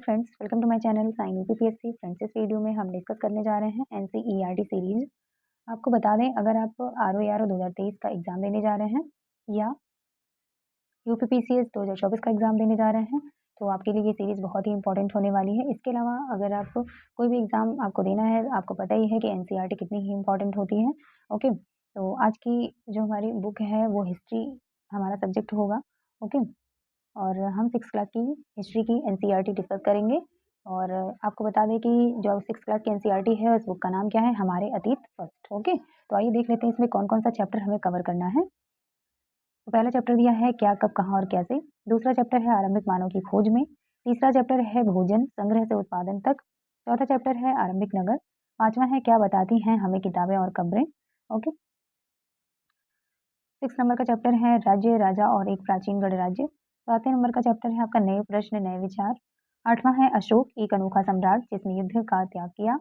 Friends, welcome to my channel sign UPPSC friends. इस video में हम डिस्कस करने जा रहे हैं एनसीईआरटी सीरीज। आपको बता दें, अगर आप आरओ 2023 का एग्जाम देने जा रहे हैं या यूपीपीसीएस 2024 का एग्जाम देने जा रहे हैं तो आपके लिए ये सीरीज बहुत ही इंपॉर्टेंट होने वाली है। इसके अलावा अगर आप कोई भी एग्जाम आपको देना है, आपको पता ही है कि एनसीईआरटी कितनी ही इंपॉर्टेंट होती है। ओके, तो आज की जो हमारी बुक है वो हिस्ट्री हमारा सब्जेक्ट होगा। ओके, और हम 6th क्लास की हिस्ट्री की एनसीईआरटी डिस्कस करेंगे। और आपको बता दें कि जो 6th क्लास की एनसीईआरटी है उस बुक का नाम क्या है, हमारे अतीत फर्स्ट। ओके, तो आइए देख लेते हैं इसमें कौन कौन सा चैप्टर हमें कवर करना है। तो पहला चैप्टर दिया है क्या, कब, कहाँ और कैसे। दूसरा चैप्टर है आरंभिक मानव की खोज में। तीसरा चैप्टर है भोजन संग्रह से उत्पादन तक। चौथा चैप्टर है आरंभिक नगर। पांचवा है क्या बताती हैं हमें किताबें और कब्रें। ओके, 6 नंबर का चैप्टर है राज्य राजा और एक प्राचीन गणराज्य। 7वें नंबर का चैप्टर है आपका नए प्रश्न नए विचार। 8वां है अशोक एक अनोखा सम्राट जिसने युद्ध का त्याग किया।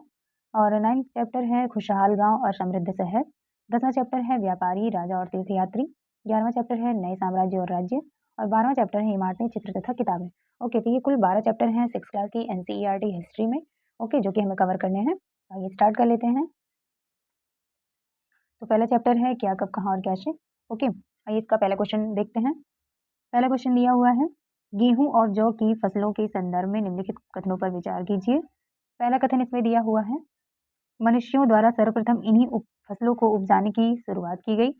और 9th चैप्टर है खुशहाल गांव और समृद्ध शहर। 10वां चैप्टर है व्यापारी राजा और तीर्थयात्री। 11वां चैप्टर है नए साम्राज्य और राज्य। और 12वां चैप्टर है इमारतें चित्र तथा किताबें। ओके, तो ये कुल 12 चैप्टर हैं 6 क्लास की एनसीईआरटी हिस्ट्री में। ओके, जो कि हमें कवर करने हैं। आइए स्टार्ट कर लेते हैं। तो पहला चैप्टर है क्या, कब, कहाँ और कैसे। ओके, आइए इसका पहला क्वेश्चन देखते हैं। पहला क्वेश्चन दिया हुआ है गेहूं और जौ की फसलों के संदर्भ में निम्नलिखित कथनों पर विचार कीजिए। पहला कथन इसमें दिया हुआ है मनुष्यों द्वारा सर्वप्रथम इन्हीं फसलों को उपजाने की शुरुआत की गई,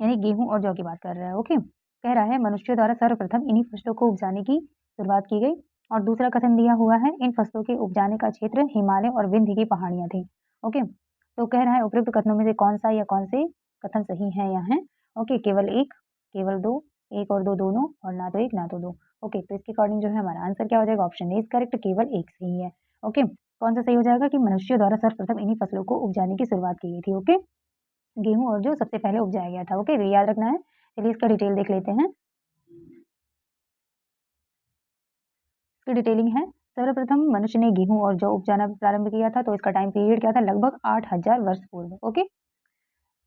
यानी गेहूं और जौ की बात कर रहा है। ओके, कह रहा है मनुष्यों द्वारा सर्वप्रथम इन्हीं फसलों को उपजाने की शुरुआत की गई। और दूसरा कथन दिया हुआ है इन फसलों के उपजाने का क्षेत्र हिमालय और विंध्य की पहाड़ियां थी। ओके, तो कह रहा है उपयुक्त कथनों में से कौन सा या कौन से कथन सही है या है। ओके, केवल एक, केवल दो, एक और दो दोनों, और ना तो एक ना तो दो। ओके, तो इसके अकॉर्डिंग जो है हमारा आंसर क्या हो जाएगा, ऑप्शन ए इज करेक्ट, केवल एक सही है। ओके, कौन सा सही हो जाएगा कि मनुष्यों द्वारा सर्वप्रथम इन्हीं फसलों को उपजाने की शुरुआत की गई थी। ओके, गेहूं और जो सबसे पहले उपजाया गया था। ओके, तो याद रखना है। चलिए इसका डिटेल देख लेते हैं। इसकी डिटेलिंग है सर्वप्रथम मनुष्य ने गेहूं और जौ उपजाना प्रारंभ किया था, तो इसका टाइम पीरियड क्या था, लगभग 8000 वर्ष पूर्व। ओके,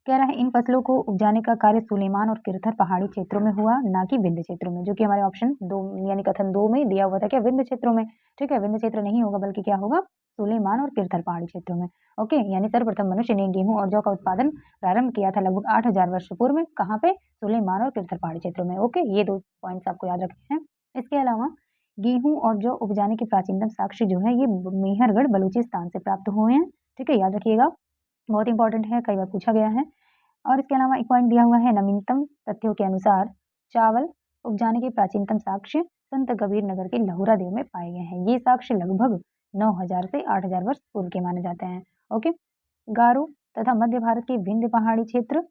कह रहा है इन फसलों को उपजाने का कार्य सुलेमान और किरथर पहाड़ी क्षेत्रों में हुआ, ना कि विंध्य क्षेत्रों में, जो कि हमारे ऑप्शन 2 यानी कथन 2 में दिया हुआ था क्या, विंध्य क्षेत्रों में। ठीक है, विंध्य क्षेत्र नहीं होगा बल्कि क्या होगा, सुलेमान और किरथर पहाड़ी क्षेत्रों में। ओके, यानी सर्वप्रथम मनुष्य ने गेहूं और जौ का उत्पादन प्रारंभ किया था लगभग 8000 वर्ष पूर्व में, कहाँ पे, सुलेमान और किरथर पहाड़ी क्षेत्रों में। ओके, ये 2 पॉइंट्स आपको याद रखने हैं। इसके अलावा गेहूं और जौ उपजाने के प्राचीनतम साक्ष्य जो है ये मेहरगढ़ बलूचिस्तान से प्राप्त हुए हैं। ठीक है, याद रखिएगा, बहुत इंपॉर्टेंट है, कई बार पूछा गया है। और इसके अलावा एक पॉइंट दिया हुआ है नवीनतम तथ्यों के अनुसार चावल उपजाने के प्राचीनतम साक्ष्य संत कबीर नगर के लहुरा देव में पाए गए हैं। ये साक्ष्य लगभग 9000 से 8000 वर्ष पूर्व के माने जाते हैं। ओके, गारो तथा मध्य भारत के विंध्य पहाड़ी क्षेत्र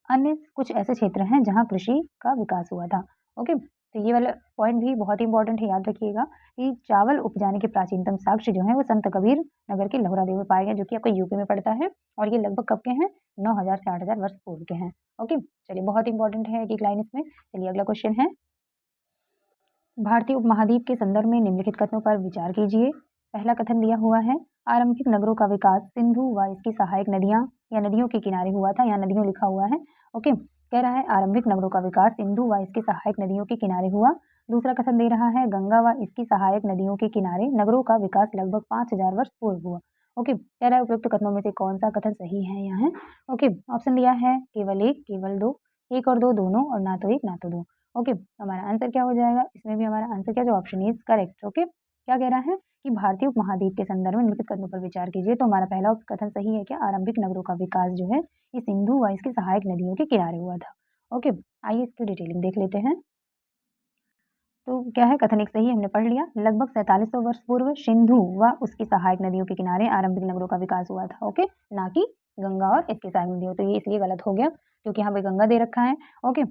अन्य कुछ ऐसे क्षेत्र हैं जहां कृषि का विकास हुआ था। ओके, तो ये वाला पॉइंट भी बहुत इंपॉर्टेंट है, याद रखिएगा कि चावल उपजाने के प्राचीनतम साक्ष्य जो है वो संत कबीर नगर के लहुरा देव में पाए गए, जो कि आपको यूपी में पड़ता है। और ये लगभग कब के हैं, 9000 से 8000 वर्ष पूर्व के हैं। ओके, चलिए बहुत इंपॉर्टेंट है एक लाइन इसमें। चलिए अगला क्वेश्चन है भारतीय उपमहाद्वीप के संदर्भ में निम्नलिखित कथनों पर विचार कीजिए। पहला कथन दिया हुआ है आरंभिक नगरों का विकास सिंधु व इसकी सहायक नदियां या नदियों के किनारे हुआ था, यहाँ नदियों लिखा हुआ है। ओके, कह रहा है आरंभिक नगरों का विकास सिंधु व इसकी सहायक नदियों के किनारे हुआ। दूसरा कथन दे रहा है गंगा व इसकी सहायक नदियों के किनारे नगरों का विकास लगभग 5000 वर्ष पूर्व हुआ। ओके, कह रहा है उपयुक्त कथनों में से कौन सा कथन सही है यहाँ है। ओके, ऑप्शन दिया है केवल एक, केवल दो, एक और दो दोनों, और ना तो एक ना तो दो। ओके, हमारा आंसर क्या हो जाएगा, इसमें भी हमारा आंसर क्या, जो ऑप्शन इज करेक्ट। ओके, क्या कह रहा है कि भारतीय उपमहाद्वीप के संदर्भ में निम्नलिखित कथनों पर विचार कीजिए। तो हमारा पहला कथन सही है क्या, आरंभिक नगरों का विकास जो है ये सिंधु व इसकी सहायक नदियों के किनारे हुआ था। ओके, आइए इसकी डिटेलिंग देख लेते हैं। तो क्या है, कथन एक सही है, हमने पढ़ लिया। लगभग 4700 वर्ष पूर्व सिंधु व उसकी सहायक नदियों के किनारे आरंभिक नगरों का विकास हुआ था। ओके, ना कि गंगा और इसकी सहायक नदियों। तो ये इसलिए गलत हो गया क्योंकि यहाँ पे गंगा दे रखा है। ओके,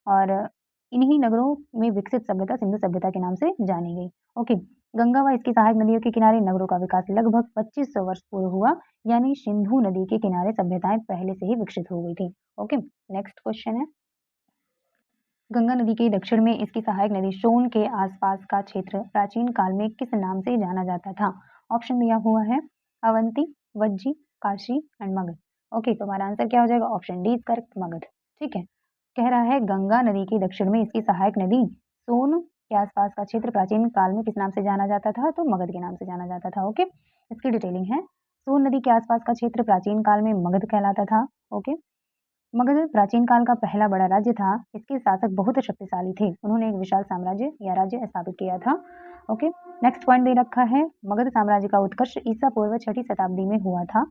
और इन्हीं नगरों में विकसित सभ्यता सिंधु सभ्यता के नाम से जानी गई। ओके, गंगा व इसकी सहायक नदियों के किनारे नगरों का विकास लगभग 2500 वर्ष पूर्व हुआ, यानी सिंधु नदी के किनारे सभ्यताएं पहले से ही विकसित हो गई थी। ओके, नेक्स्ट क्वेश्चन है गंगा नदी के दक्षिण में इसकी सहायक नदी सोन के आसपास का क्षेत्र प्राचीन काल में किस नाम से जाना जाता था। ऑप्शन दिया हुआ है अवंती, वज्जी, काशी एंड मगध। ओके, तो हमारा आंसर क्या हो जाएगा, option D is correct, Magadh. ठीक है, कह रहा है गंगा नदी के दक्षिण में इसकी सहायक नदी सोन के आसपास का क्षेत्र प्राचीन काल में किस नाम से जाना जाता था? तो मगध के नाम से जाना जाता था। ओके, इसकी डिटेलिंग है। सोन नदी के आसपास का क्षेत्र प्राचीन काल में मगध कहलाता था। ओके, मगध प्राचीन काल का पहला बड़ा राज्य था। इसके शासक बहुत शक्तिशाली थे। उन्होंने एक विशाल साम्राज्य या राज्य स्थापित किया था। ओके, नेक्स्ट पॉइंट दे रखा है, मगध साम्राज्य का उत्कर्ष ईसा पूर्व 6ठी शताब्दी में हुआ था।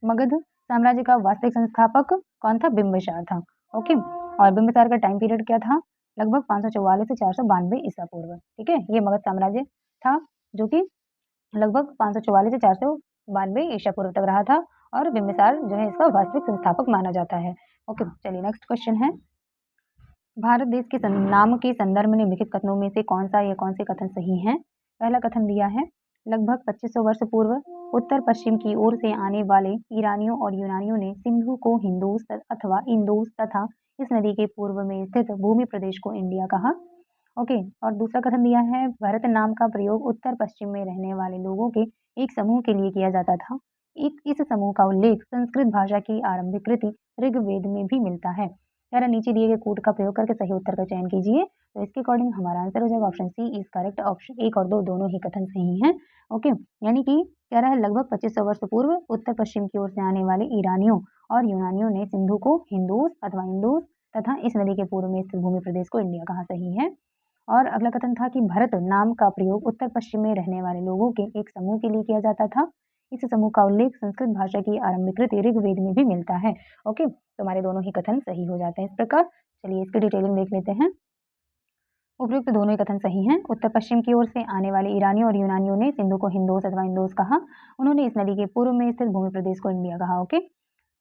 मगध साम्राज्य का वास्तविक संस्थापक कौन था? बिंबिसार था। ओके, और बिंबिसार का टाइम पीरियड क्या था? लगभग 544 से 492 ईसा पूर्व। ठीक है, ये मगध साम्राज्य था जो कि लगभग 544 से 492 ईसा पूर्व तक रहा था, और बिंबिसार जो है इसका वास्तविक संस्थापक माना जाता है। ओके, चलिए नेक्स्ट क्वेश्चन है, भारत देश के नाम के संदर्भ में निम्नलिखित कथनों में से कौन सा या कौन से कथन सही हैं? पहला कथन दिया है, लगभग 2500 वर्ष पूर्व उत्तर पश्चिम की ओर से आने वाले ईरानियों और यूनानियों ने सिंधु को हिंदूस अथवा इंदूस तथा इस नदी के पूर्व में स्थित भूमि प्रदेश को इंडिया कहा। ओके, और दूसरा कथन दिया है, भरत नाम का प्रयोग उत्तर पश्चिम में रहने वाले लोगों के एक समूह के लिए किया जाता था। इस समूह का उल्लेख संस्कृत भाषा की आरंभिक कृति ऋग्वेद में भी मिलता है। यार नीचे दिए गए कोड का प्रयोग करके सही उत्तर का चयन कीजिए। तो इसके अकॉर्डिंग हमारा आंसर हो जाएगा option C is correct. Option 1 और 2 दोनों ही कथन सही हैं। ओके, यानी कि कह रहा है लगभग 2500 वर्ष पूर्व उत्तर पश्चिम की ओर से आने वाले ईरानियों और यूनानियों ने सिंधु को हिंदूस अथवा इंदूस तथा इस नदी के पूर्व में स्थित भूमि प्रदेश को इंडिया कहा। सही है। और अगला कथन था कि भरत नाम का प्रयोग उत्तर पश्चिम में रहने वाले लोगों के एक समूह के लिए किया जाता था। इस समूह का उल्लेख संस्कृत भाषा की आरंभिक कृति ऋग्वेद में भी मिलता है। ओके, तो हमारे दोनों ही कथन सही हो जाते हैं इस प्रकार। चलिए इसकी डिटेलिंग देख लेते हैं। उपयुक्त दोनों ही कथन सही हैं। उत्तर पश्चिम की ओर से आने वाले ईरानियों और यूनानियों ने सिंधु को हिंदोस अथवा इंदोस कहा। उन्होंने इस नदी के पूर्व में स्थित भूमि प्रदेश को इंडिया कहा। ओके,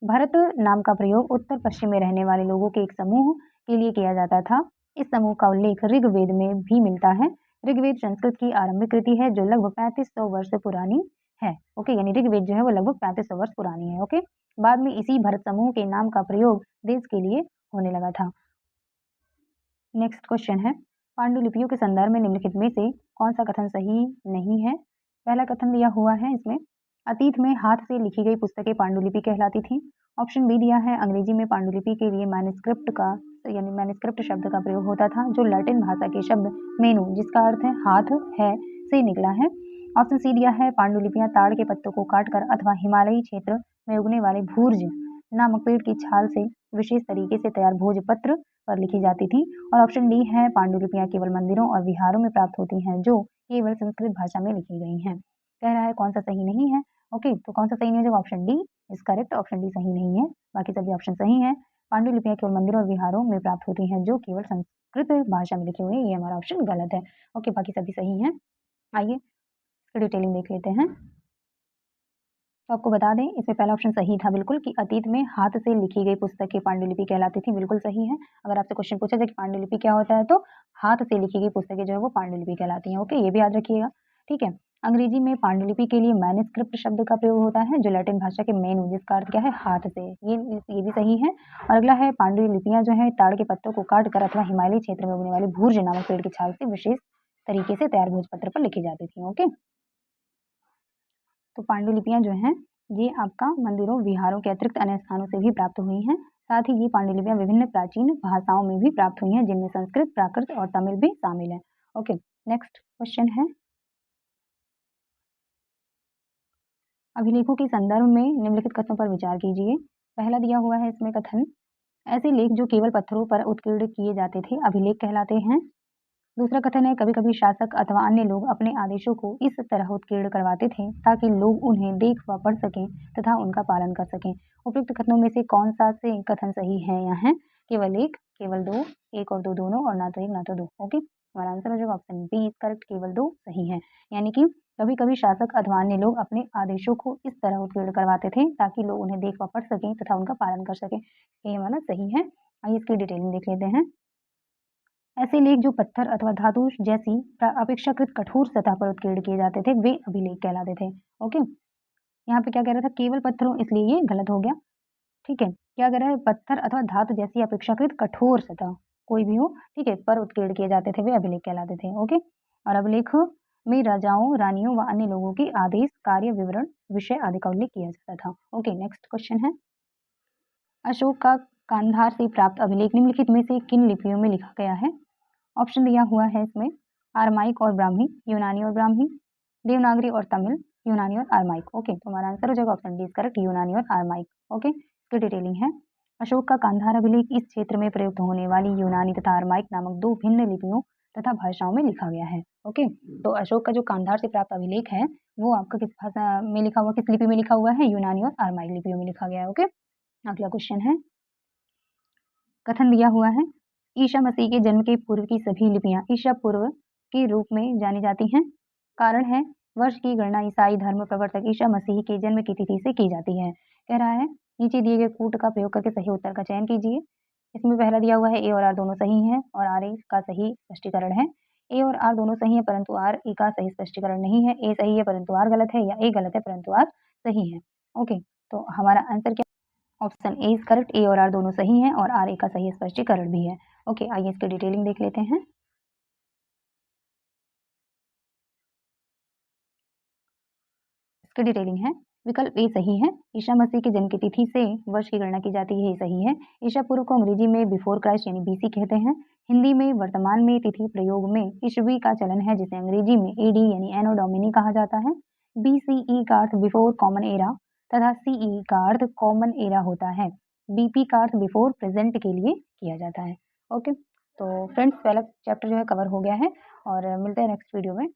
भरत नाम का प्रयोग उत्तर पश्चिम में रहने वाले लोगों के एक समूह के लिए किया जाता था। इस समूह का उल्लेख ऋग्वेद में भी मिलता है। ऋग्वेद संस्कृत की आरंभिक कृति है जो लगभग 3500 वर्ष पुरानी है। ओके, यानी ऋग्वेद जो है वो लगभग 3500 वर्ष पुरानी है। ओके, बाद में इसी भरत समूह के नाम का प्रयोग देश के लिए होने लगा था। नेक्स्ट क्वेश्चन है, पांडुलिपियों के संदर्भ में निम्नलिखित में से कौन सा कथन सही नहीं है? पहला कथन दिया हुआ है इसमें, अतीत में हाथ से लिखी गई पुस्तकें पांडुलिपि कहलाती थी। ऑप्शन बी दिया है, अंग्रेजी में पांडुलिपि के लिए मैन्युस्क्रिप्ट का यानी मैन्युस्क्रिप्ट शब्द का प्रयोग होता था जो लैटिन भाषा के शब्द मेनू जिसका अर्थ है हाथ है से निकला है। ऑप्शन सी दिया है, पांडुलिपियां ताड़ के पत्तों को काटकर अथवा हिमालयी क्षेत्र में उगने वाले भूर्ज नामक पेड़ की छाल से विशेष तरीके से तैयार भोजपत्र पर लिखी जाती थी। और ऑप्शन डी है, पांडुलिपियां केवल मंदिरों और विहारों में प्राप्त होती हैं जो केवल संस्कृत भाषा में लिखी गई हैं। कह रहा है कौन सा सही नहीं है। ओके, तो कौन सा सही नहीं है? जब option D is correct, option D सही नहीं है, बाकी सभी ऑप्शन सही है। पांडुलिपियां केवल मंदिरों और विहारों में प्राप्त होती हैं जो केवल संस्कृत भाषा में लिखी हुई है, ये हमारा ऑप्शन गलत है। ओके, बाकी सभी सही है। आइए डिटेलिंग देख लेते हैं। तो आपको बता दें इसमें पहला ऑप्शन सही था बिल्कुल कि अतीत में हाथ से लिखी गई पुस्तकें पांडुलिपि कहलाती थी, बिल्कुल सही है। अगर आपसे क्वेश्चन पूछा जाए कि पांडुलिपि क्या होता है तो हाथ से लिखी गई पुस्तकें जो है वो पांडुलिपि कहलाती हैं। ओके, ये भी याद रखिएगा। ठीक है, अंग्रेजी में पांडुलिपि के लिए मैन्युस्क्रिप्ट शब्द का प्रयोग होता है जो लैटिन भाषा के मेनू जिसका अर्थ क्या है हाथ से, ये भी सही है। और अगला है, पांडुलिपियां जो है ताड़ के पत्तों को काट कर अथवा हिमालयी क्षेत्र में उगने वाले भूर्ज नामक पेड़ की छाल से विशेष तरीके से तैयार भोजपत्र पर लिखी जाती थी। ओके, तो पांडुलिपियां जो हैं ये आपका मंदिरों विहारों के अतिरिक्त अन्य स्थानों से भी प्राप्त हुई हैं। साथ ही ये पांडुलिपियां विभिन्न प्राचीन भाषाओं में भी प्राप्त हुई हैं जिनमें संस्कृत, प्राकृत और तमिल भी शामिल है। ओके, नेक्स्ट क्वेश्चन है, अभिलेखों के संदर्भ में निम्नलिखित कथनों पर विचार कीजिए। पहला दिया हुआ है इसमें कथन, ऐसे लेख जो केवल पत्थरों पर उत्कीर्ण किए जाते थे अभिलेख कहलाते हैं। दूसरा कथन है, कभी कभी शासक अथवा अन्य लोग अपने आदेशों को इस तरह उत्कीर्ण करवाते थे ताकि लोग उन्हें देख व पढ़ सकें तथा उनका पालन कर सकें। उपयुक्त कथनों में से कौन सा से कथन सही है? यहाँ है केवल एक, केवल दो, एक और दो दोनों, और ना तो एक ना तो दो। ओके, हमारा आंसर हो जाएगा ऑप्शन बी इज करेक्ट, केवल दो सही है। यानी कि कभी कभी शासक अथवा अन्य लोग अपने आदेशों को इस तरह उत्कीर्ण करवाते थे ताकि लोग उन्हें देख व पढ़ सकें तथा उनका पालन कर सकें। ये हमारा सही है। आइए इसकी डिटेलिंग देख लेते हैं। ऐसे लेख जो पत्थर अथवा धातु जैसी अपेक्षाकृत कठोर सतह पर उत्कीर्ण किए जाते थे वे अभिलेख कहलाते थे। ओके, यहाँ पे क्या कह रहा था, केवल पत्थरों, इसलिए ये गलत हो गया। ठीक है, क्या कह रहा है, पत्थर अथवा धातु जैसी अपेक्षाकृत कठोर सतह कोई भी हो, ठीक है, पर उत्कीर्ण किए जाते थे वे अभिलेख कहलाते थे। ओके, और अभिलेख में राजाओं, रानियों व अन्य लोगों के आदेश, कार्य विवरण, विषय आदि का उल्लेख किया जाता था। ओके, नेक्स्ट क्वेश्चन है, अशोक का कांधार से प्राप्त अभिलेख निम्नलिखित में से किन लिपियों में लिखा गया है? ऑप्शन दिया हुआ है इसमें, आरमाइक और ब्राह्मी, यूनानी और ब्राह्मी, देवनागरी और तमिल, यूनानी और आरमाइक। ओके, तो हमारा आंसर हो जाएगा ऑप्शन डी करेक्ट, यूनानी और आरमाइक। ओके, इसकी डिटेलिंग है। अशोक का गांधार अभिलेख इस क्षेत्र में प्रयुक्त होने वाली यूनानी तथा आरमाइक नामक दो भिन्न लिपियों तथा भाषाओं में लिखा गया है। ओके, तो अशोक का जो गांधार से प्राप्त अभिलेख है वो आपका किस भाषा में लिखा हुआ, किस लिपि में लिखा हुआ है? यूनानी और आरमाइक लिपियों में लिखा गया है। ओके, अगला क्वेश्चन है, कथन दिया हुआ है, ईसा मसीह के जन्म के पूर्व की सभी लिपियां ईसा पूर्व के रूप में जानी जाती हैं। कारण है, वर्ष की गणना ईसाई धर्म प्रवर्तक ईसा मसीह के जन्म की तिथि से की जाती है। कह रहा है, नीचे दिए गए कूट का प्रयोग करके सही उत्तर का चयन कीजिए। इसमें पहला दिया हुआ है ए और आर दोनों सही हैं और आर ए का सही स्पष्टीकरण है। ए और आर दोनों सही है परंतु आर ए का सही स्पष्टीकरण नहीं है। ए सही है परंतु आर गलत है, या ए गलत है परंतु आर सही है। ओके, तो हमारा आंसर क्या? ऑप्शन ए इज करेक्ट, ए और आर दोनों सही हैं और आर ए का सही स्पष्टीकरण भी है। ओके, आइए इसकी डिटेलिंग देख लेते हैं। इसकी डिटेलिंग है, विकल्प ए सही है, ईसा मसीह के जन्म की तिथि से वर्ष की गणना की जाती है, ये सही है। ईसा पूर्व को अंग्रेजी में बिफोर क्राइस्ट यानी बीसी कहते हैं। हिंदी में वर्तमान में तिथि प्रयोग में ईस्वी का चलन है जिसे अंग्रेजी में एडी यानी एनो डोमिनी कहा जाता है। बीसीई का अर्थ बिफोर कॉमन एरा तथा सीई का अर्थ कॉमन एरा होता है। बीपी का अर्थ बिफोर प्रेजेंट के लिए किया जाता है। ओके, तो फ्रेंड्स पहला चैप्टर जो है कवर हो गया है और मिलते हैं नेक्स्ट वीडियो में।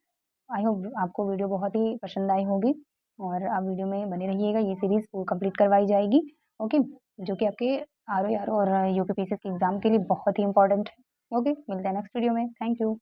आई होप आपको वीडियो बहुत ही पसंद आई होगी और आप वीडियो में बने रहिएगा, ये सीरीज़ कंप्लीट करवाई जाएगी। ओके, जो कि आपके आर ओ और यूपीपीएससी के एग्ज़ाम के लिए बहुत ही इंपॉर्टेंट है। ओके, मिलते हैं नेक्स्ट वीडियो में। Thank you.